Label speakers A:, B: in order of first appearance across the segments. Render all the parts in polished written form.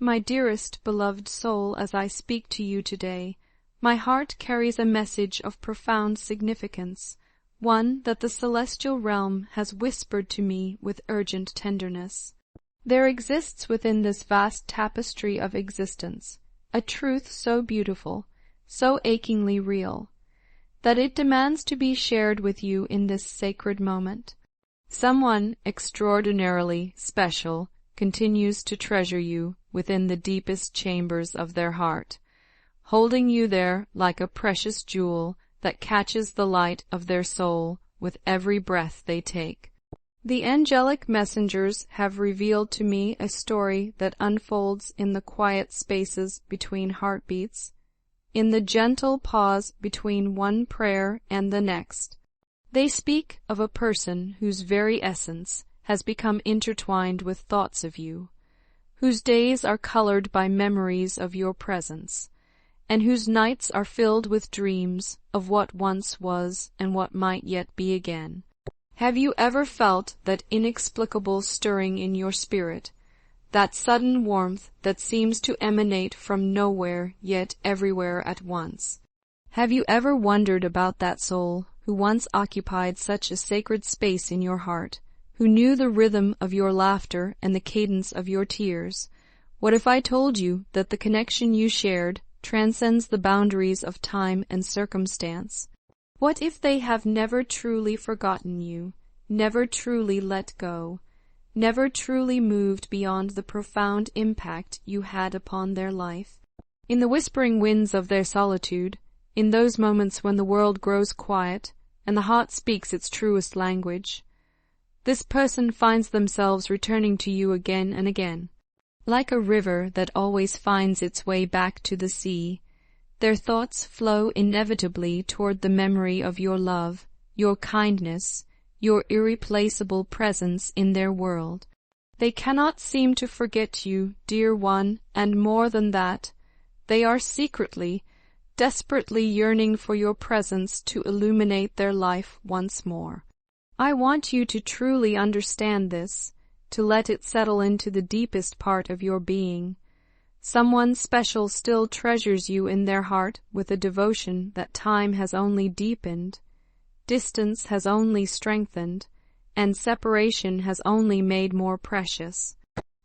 A: My dearest beloved soul, as I speak to you today, my heart carries a message of profound significance, one that the celestial realm has whispered to me with urgent tenderness. There exists within this vast tapestry of existence a truth so beautiful, so achingly real, that it demands to be shared with you in this sacred moment. Someone extraordinarily special continues to treasure you within the deepest chambers of their heart, holding you there like a precious jewel that catches the light of their soul with every breath they take. The angelic messengers have revealed to me a story that unfolds in the quiet spaces between heartbeats, in the gentle pause between one prayer and the next. They speak of a person whose very essence has become intertwined with thoughts of you, whose days are colored by memories of your presence, and whose nights are filled with dreams of what once was and what might yet be again. Have you ever felt that inexplicable stirring in your spirit, that sudden warmth that seems to emanate from nowhere yet everywhere at once? Have you ever wondered about that soul who once occupied such a sacred space in your heart, who knew the rhythm of your laughter and the cadence of your tears? What if I told you that the connection you shared transcends the boundaries of time and circumstance? What if they have never truly forgotten you, never truly let go, never truly moved beyond the profound impact you had upon their life? In the whispering winds of their solitude, in those moments when the world grows quiet and the heart speaks its truest language, this person finds themselves returning to you again and again. Like a river that always finds its way back to the sea, their thoughts flow inevitably toward the memory of your love, your kindness, your irreplaceable presence in their world. They cannot seem to forget you, dear one, and more than that, they are secretly, desperately yearning for your presence to illuminate their life once more. I want you to truly understand this, to let it settle into the deepest part of your being. Someone special still treasures you in their heart with a devotion that time has only deepened, distance has only strengthened, and separation has only made more precious.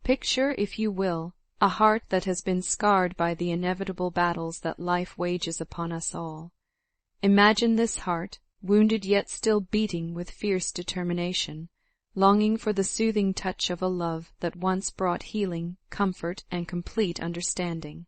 A: Picture, if you will, a heart that has been scarred by the inevitable battles that life wages upon us all. Imagine this heart, wounded yet still beating with fierce determination, longing for the soothing touch of a love that once brought healing, comfort, and complete understanding.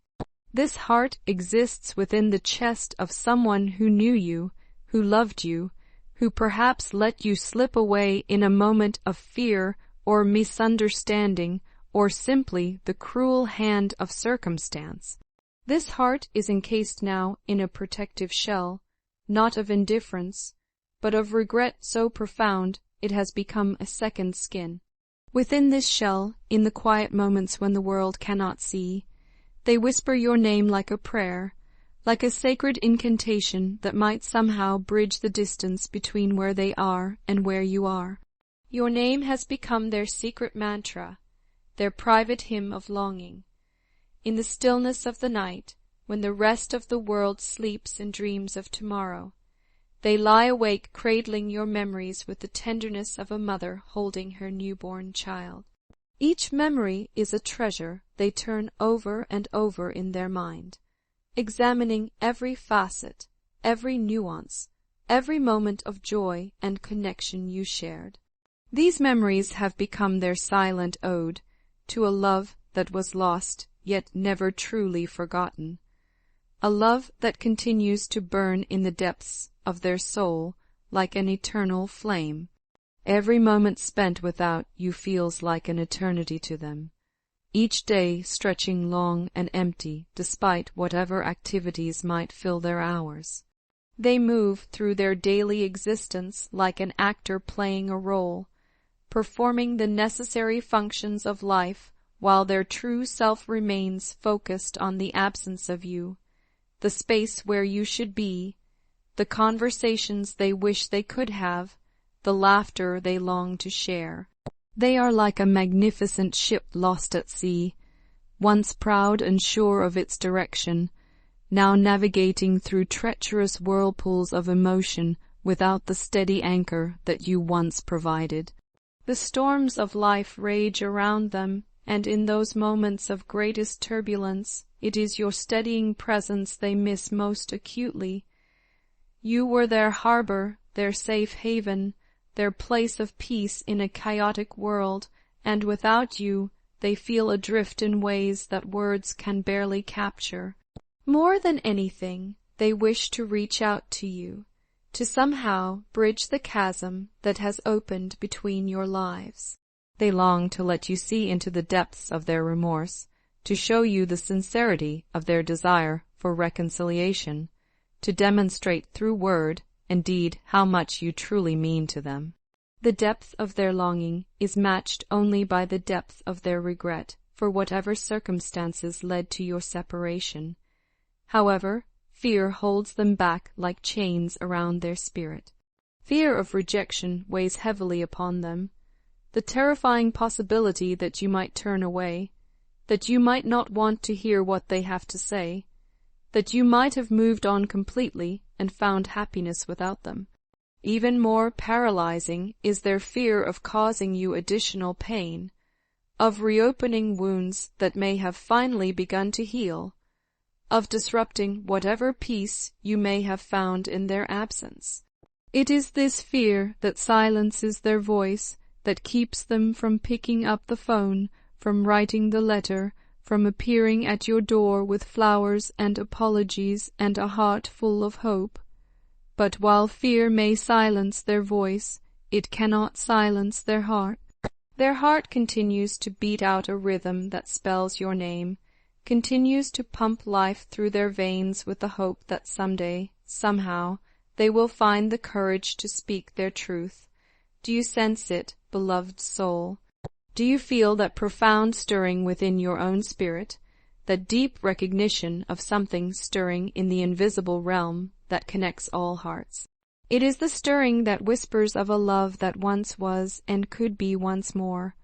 A: This heart exists within the chest of someone who knew you, who loved you, who perhaps let you slip away in a moment of fear or misunderstanding, or simply the cruel hand of circumstance. This heart is encased now in a protective shell, not of indifference, but of regret so profound it has become a second skin. Within this shell, in the quiet moments when the world cannot see, they whisper your name like a prayer, like a sacred incantation that might somehow bridge the distance between where they are and where you are. Your name has become their secret mantra, their private hymn of longing. In the stillness of the night, when the rest of the world sleeps and dreams of tomorrow, they lie awake cradling your memories with the tenderness of a mother holding her newborn child. Each memory is a treasure they turn over and over in their mind, examining every facet, every nuance, every moment of joy and connection you shared. These memories have become their silent ode to a love that was lost yet never truly forgotten, a love that continues to burn in the depths of their soul like an eternal flame. Every moment spent without you feels like an eternity to them, each day stretching long and empty despite whatever activities might fill their hours. They move through their daily existence like an actor playing a role, performing the necessary functions of life while their true self remains focused on the absence of you, the space where you should be, the conversations they wish they could have, the laughter they long to share. They are like a magnificent ship lost at sea, once proud and sure of its direction, now navigating through treacherous whirlpools of emotion without the steady anchor that you once provided. The storms of life rage around them, and in those moments of greatest turbulence, it is your steadying presence they miss most acutely. You were their harbor, their safe haven, their place of peace in a chaotic world, and without you, they feel adrift in ways that words can barely capture. More than anything, they wish to reach out to you, to somehow bridge the chasm that has opened between your lives. They long to let you see into the depths of their remorse, to show you the sincerity of their desire for reconciliation, to demonstrate through word and deed how much you truly mean to them. The depth of their longing is matched only by the depth of their regret for whatever circumstances led to your separation. However, fear holds them back like chains around their spirit. Fear of rejection weighs heavily upon them. The terrifying possibility that you might turn away, that you might not want to hear what they have to say, that you might have moved on completely and found happiness without them. Even more paralyzing is their fear of causing you additional pain, of reopening wounds that may have finally begun to heal, of disrupting whatever peace you may have found in their absence. It is this fear that silences their voice, that keeps them from picking up the phone, from writing the letter, from appearing at your door with flowers and apologies and a heart full of hope. But while fear may silence their voice, it cannot silence their heart. Their heart continues to beat out a rhythm that spells your name, continues to pump life through their veins with the hope that someday, somehow, they will find the courage to speak their truth. Do you sense it, beloved soul? Do you feel that profound stirring within your own spirit, that deep recognition of something stirring in the invisible realm that connects all hearts? It is the stirring that whispers of a love that once was and could be once more,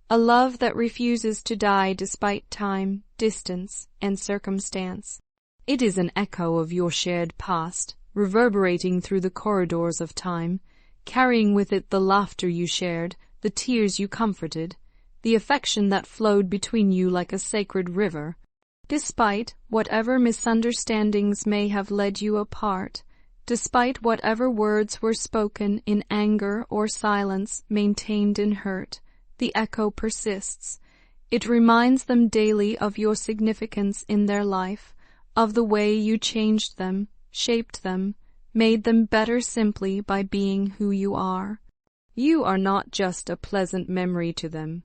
A: a love that refuses to die despite time, distance, and circumstance. It is an echo of your shared past, reverberating through the corridors of time, carrying with it the laughter you shared, the tears you comforted, the affection that flowed between you like a sacred river. Despite whatever misunderstandings may have led you apart, despite whatever words were spoken in anger or silence maintained in hurt, the echo persists. It reminds them daily of your significance in their life, of the way you changed them, shaped them, made them better simply by being who you are. You are not just a pleasant memory to them.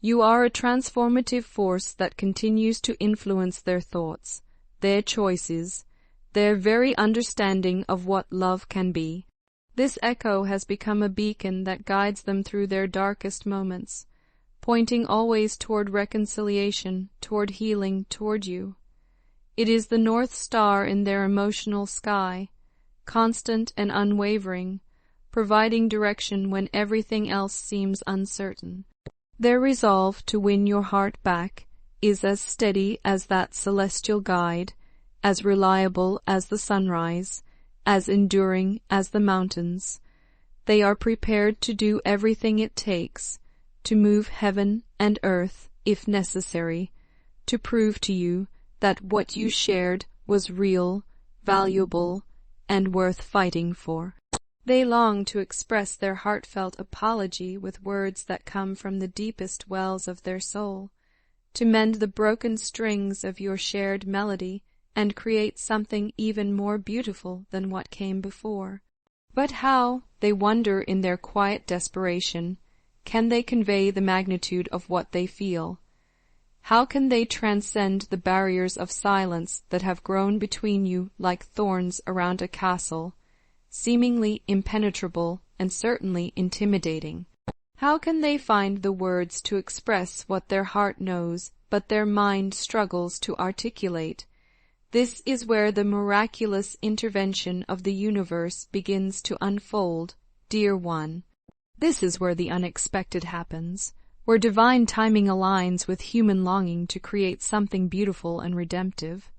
A: You are a transformative force that continues to influence their thoughts, their choices, their very understanding of what love can be. This echo has become a beacon that guides them through their darkest moments, pointing always toward reconciliation, toward healing, toward you. It is the North Star in their emotional sky, constant and unwavering, providing direction when everything else seems uncertain. Their resolve to win your heart back is as steady as that celestial guide, as reliable as the sunrise, as enduring as the mountains. They are prepared to do everything it takes, to move heaven and earth, if necessary, to prove to you that what you shared was real, valuable, and worth fighting for. They long to express their heartfelt apology with words that come from the deepest wells of their soul, to mend the broken strings of your shared melody and create something even more beautiful than what came before. But how, they wonder in their quiet desperation, can they convey the magnitude of what they feel? How can they transcend the barriers of silence that have grown between you like thorns around a castle, seemingly impenetrable and certainly intimidating? How can they find the words to express what their heart knows but their mind struggles to articulate? This is where the miraculous intervention of the universe begins to unfold, dear one. This is where the unexpected happens, where divine timing aligns with human longing to create something beautiful and redemptive.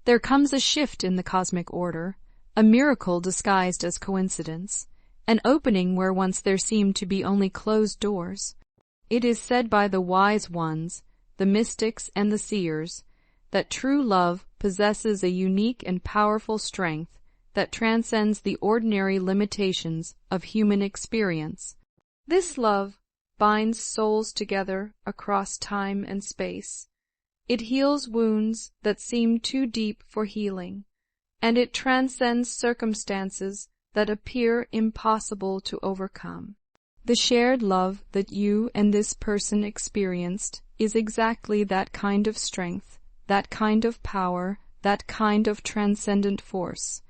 A: There comes a shift in the cosmic order, a miracle disguised as coincidence, an opening where once there seemed to be only closed doors. It is said by the wise ones, the mystics and the seers, that true love possesses a unique and powerful strength that transcends the ordinary limitations of human experience. This love binds souls together across time and space. It heals wounds that seem too deep for healing, and it transcends circumstances that appear impossible to overcome. The shared love that you and this person experienced is exactly that kind of strength, that kind of power, that kind of transcendent force.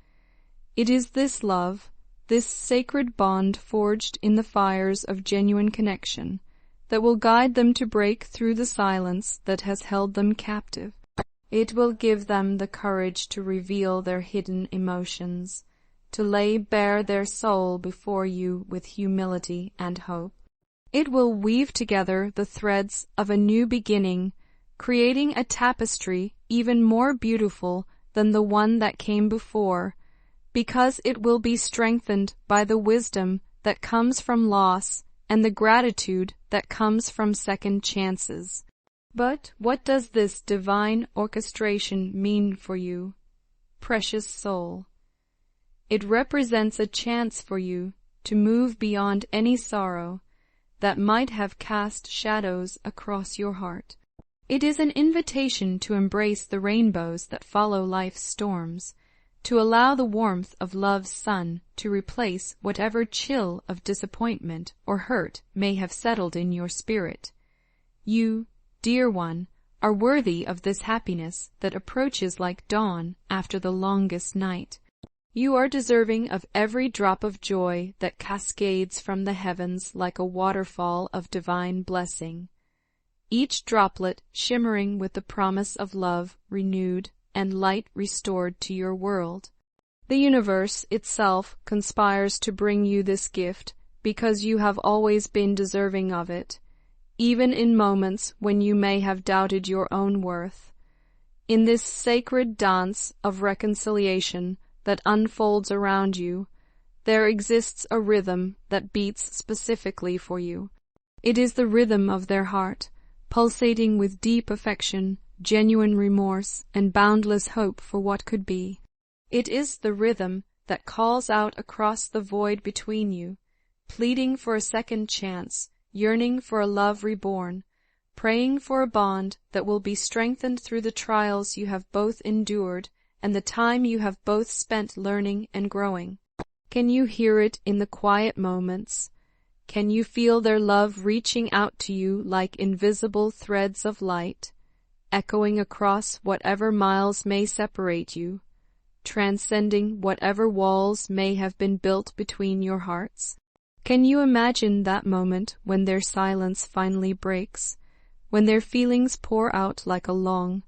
A: It is this love, this sacred bond forged in the fires of genuine connection, that will guide them to break through the silence that has held them captive. It will give them the courage to reveal their hidden emotions, to lay bare their soul before you with humility and hope. It will weave together the threads of a new beginning, creating a tapestry even more beautiful than the one that came before, because it will be strengthened by the wisdom that comes from loss and the gratitude that comes from second chances. But what does this divine orchestration mean for you, precious soul? It represents a chance for you to move beyond any sorrow that might have cast shadows across your heart. It is an invitation to embrace the rainbows that follow life's storms, to allow the warmth of love's sun to replace whatever chill of disappointment or hurt may have settled in your spirit. You, dear one, are worthy of this happiness that approaches like dawn after the longest night. You are deserving of every drop of joy that cascades from the heavens like a waterfall of divine blessing, each droplet shimmering with the promise of love renewed and light restored to your world. The universe itself conspires to bring you this gift because you have always been deserving of it, even in moments when you may have doubted your own worth. In this sacred dance of reconciliation that unfolds around you, there exists a rhythm that beats specifically for you. It is the rhythm of their heart, pulsating with deep affection, genuine remorse, and boundless hope for what could be. It is the rhythm that calls out across the void between you, pleading for a second chance, yearning for a love reborn, praying for a bond that will be strengthened through the trials you have both endured and the time you have both spent learning and growing. Can you hear it in the quiet moments? Can you feel their love reaching out to you like invisible threads of light, echoing across whatever miles may separate you, transcending whatever walls may have been built between your hearts? Can you imagine that moment when their silence finally breaks, when their feelings pour out like a long,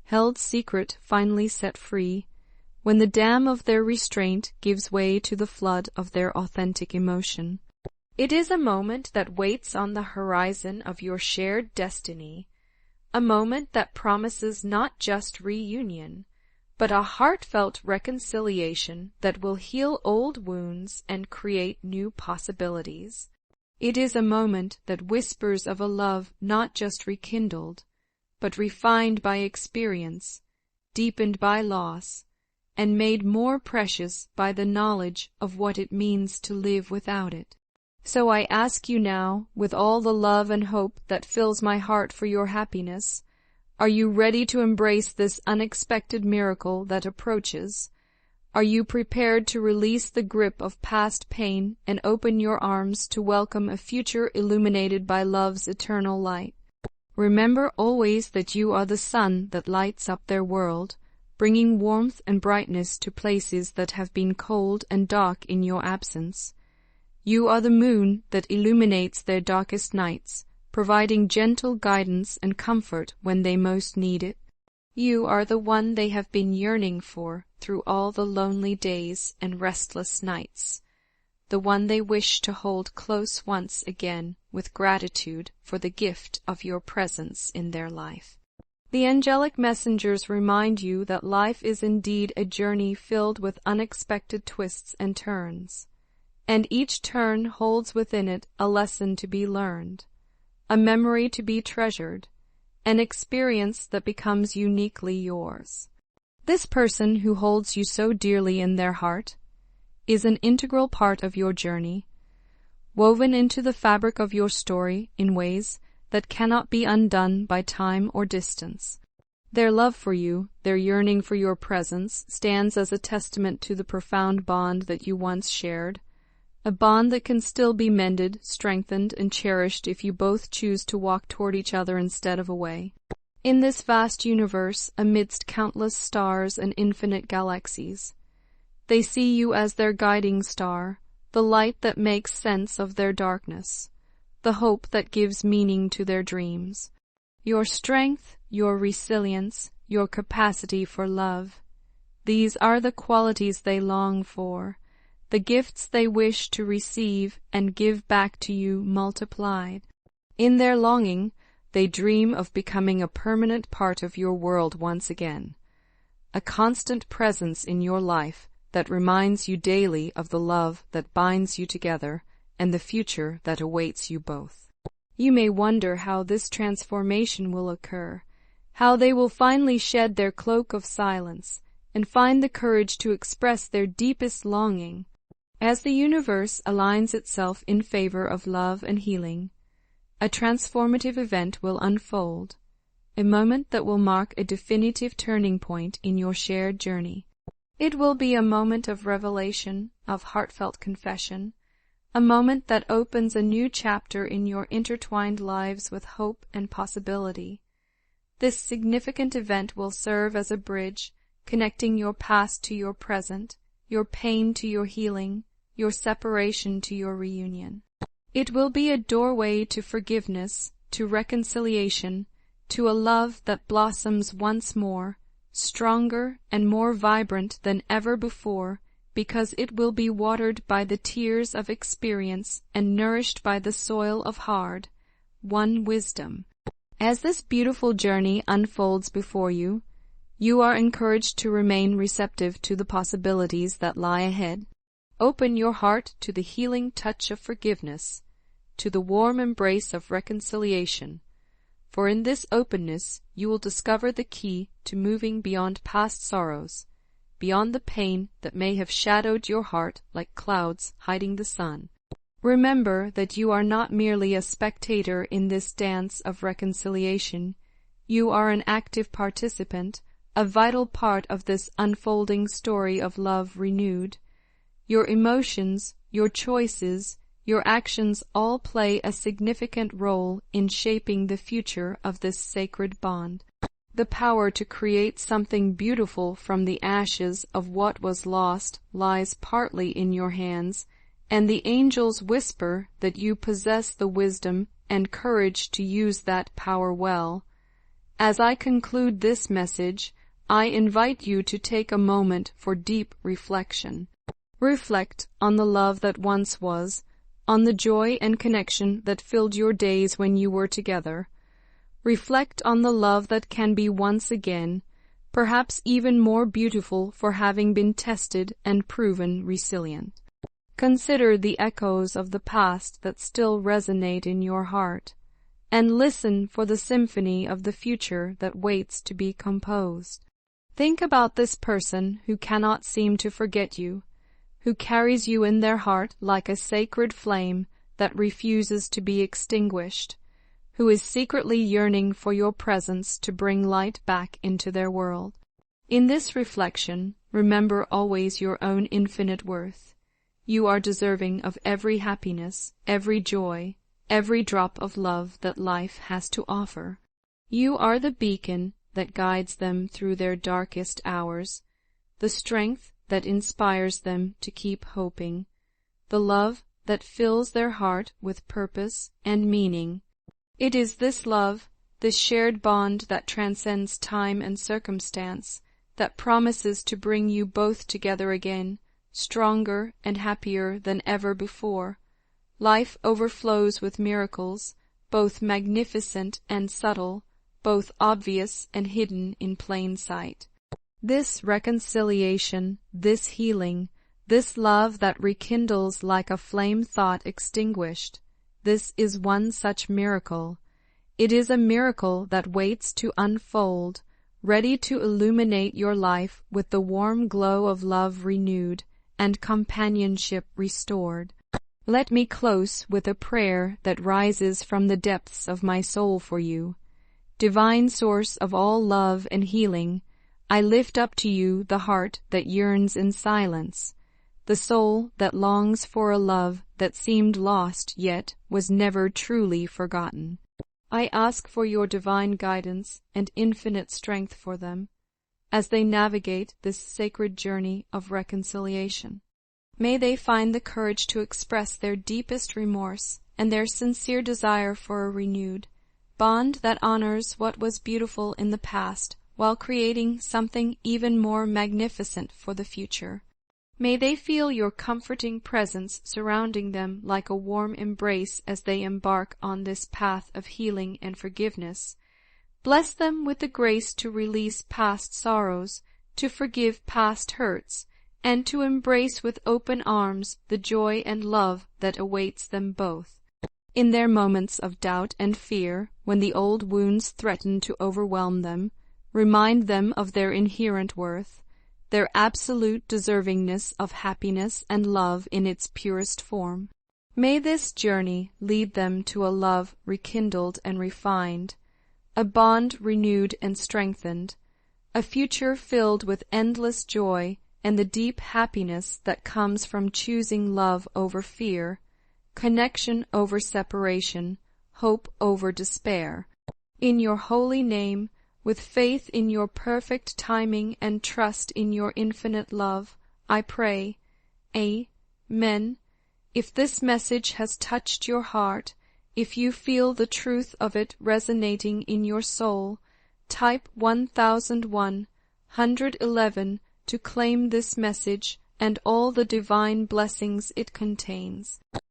A: held secret finally set free, when the dam of their restraint gives way to the flood of their authentic emotion? It is a moment that waits on the horizon of your shared destiny, a moment that promises not just reunion, but a heartfelt reconciliation that will heal old wounds and create new possibilities. It is a moment that whispers of a love not just rekindled, but refined by experience, deepened by loss, and made more precious by the knowledge of what it means to live without it. So I ask you now, with all the love and hope that fills my heart for your happiness, are you ready to embrace this unexpected miracle that approaches? Are you prepared to release the grip of past pain and open your arms to welcome a future illuminated by love's eternal light? Remember always that you are the sun that lights up their world, bringing warmth and brightness to places that have been cold and dark in your absence. You are the moon that illuminates their darkest nights, providing gentle guidance and comfort when they most need it. You are the one they have been yearning for through all the lonely days and restless nights, the one they wish to hold close once again with gratitude for the gift of your presence in their life. The angelic messengers remind you that life is indeed a journey filled with unexpected twists and turns, and each turn holds within it a lesson to be learned, a memory to be treasured, an experience that becomes uniquely yours. This person who holds you so dearly in their heart is an integral part of your journey, woven into the fabric of your story in ways that cannot be undone by time or distance. Their love for you, their yearning for your presence, stands as a testament to the profound bond that you once shared, a bond that can still be mended, strengthened, and cherished if you both choose to walk toward each other instead of away. In this vast universe, amidst countless stars and infinite galaxies, they see you as their guiding star, the light that makes sense of their darkness, the hope that gives meaning to their dreams. Your strength, your resilience, your capacity for love, these are the qualities they long for, the gifts they wish to receive and give back to you multiplied. In their longing, they dream of becoming a permanent part of your world once again, a constant presence in your life that reminds you daily of the love that binds you together and the future that awaits you both. You may wonder how this transformation will occur, how they will finally shed their cloak of silence and find the courage to express their deepest longing. As the universe aligns itself in favor of love and healing, a transformative event will unfold, a moment that will mark a definitive turning point in your shared journey. It will be a moment of revelation, of heartfelt confession, a moment that opens a new chapter in your intertwined lives with hope and possibility. This significant event will serve as a bridge, connecting your past to your present, your pain to your healing, your separation to your reunion. It will be a doorway to forgiveness, to reconciliation, to a love that blossoms once more, stronger and more vibrant than ever before, because it will be watered by the tears of experience and nourished by the soil of won wisdom. As this beautiful journey unfolds before you, you are encouraged to remain receptive to the possibilities that lie ahead. Open your heart to the healing touch of forgiveness, to the warm embrace of reconciliation, for in this openness you will discover the key to moving beyond past sorrows, beyond the pain that may have shadowed your heart like clouds hiding the sun. Remember that you are not merely a spectator in this dance of reconciliation. You are an active participant, a vital part of this unfolding story of love renewed. Your emotions, your choices, your actions all play a significant role in shaping the future of this sacred bond. The power to create something beautiful from the ashes of what was lost lies partly in your hands, and the angels whisper that you possess the wisdom and courage to use that power well. As I conclude this message, I invite you to take a moment for deep reflection. Reflect on the love that once was, on the joy and connection that filled your days when you were together. Reflect on the love that can be once again, perhaps even more beautiful for having been tested and proven resilient. Consider the echoes of the past that still resonate in your heart, and listen for the symphony of the future that waits to be composed. Think about this person who cannot seem to forget you, who carries you in their heart like a sacred flame that refuses to be extinguished, who is secretly yearning for your presence to bring light back into their world. In this reflection, remember always your own infinite worth. You are deserving of every happiness, every joy, every drop of love that life has to offer. You are the beacon that guides them through their darkest hours, the strength that inspires them to keep hoping, the love that fills their heart with purpose and meaning. It is this love, this shared bond that transcends time and circumstance, that promises to bring you both together again, stronger and happier than ever before. Life overflows with miracles, both magnificent and subtle, both obvious and hidden in plain sight. This reconciliation, this healing, this love that rekindles like a flame thought extinguished, this is one such miracle. It is a miracle that waits to unfold, ready to illuminate your life with the warm glow of love renewed and companionship restored. Let me close with a prayer that rises from the depths of my soul for you. Divine source of all love and healing, I lift up to you the heart that yearns in silence, the soul that longs for a love that seemed lost yet was never truly forgotten. I ask for your divine guidance and infinite strength for them, as they navigate this sacred journey of reconciliation. May they find the courage to express their deepest remorse and their sincere desire for a renewed bond that honors what was beautiful in the past while creating something even more magnificent for the future. May they feel your comforting presence surrounding them like a warm embrace as they embark on this path of healing and forgiveness. Bless them with the grace to release past sorrows, to forgive past hurts, and to embrace with open arms the joy and love that awaits them both. In their moments of doubt and fear, when the old wounds threaten to overwhelm them, remind them of their inherent worth, their absolute deservingness of happiness and love in its purest form. May this journey lead them to a love rekindled and refined, a bond renewed and strengthened, a future filled with endless joy and the deep happiness that comes from choosing love over fear, connection over separation, hope over despair. In your holy name, with faith in your perfect timing and trust in your infinite love, I pray. Amen. If this message has touched your heart, if you feel the truth of it resonating in your soul, type 1001 to claim this message and all the divine blessings it contains.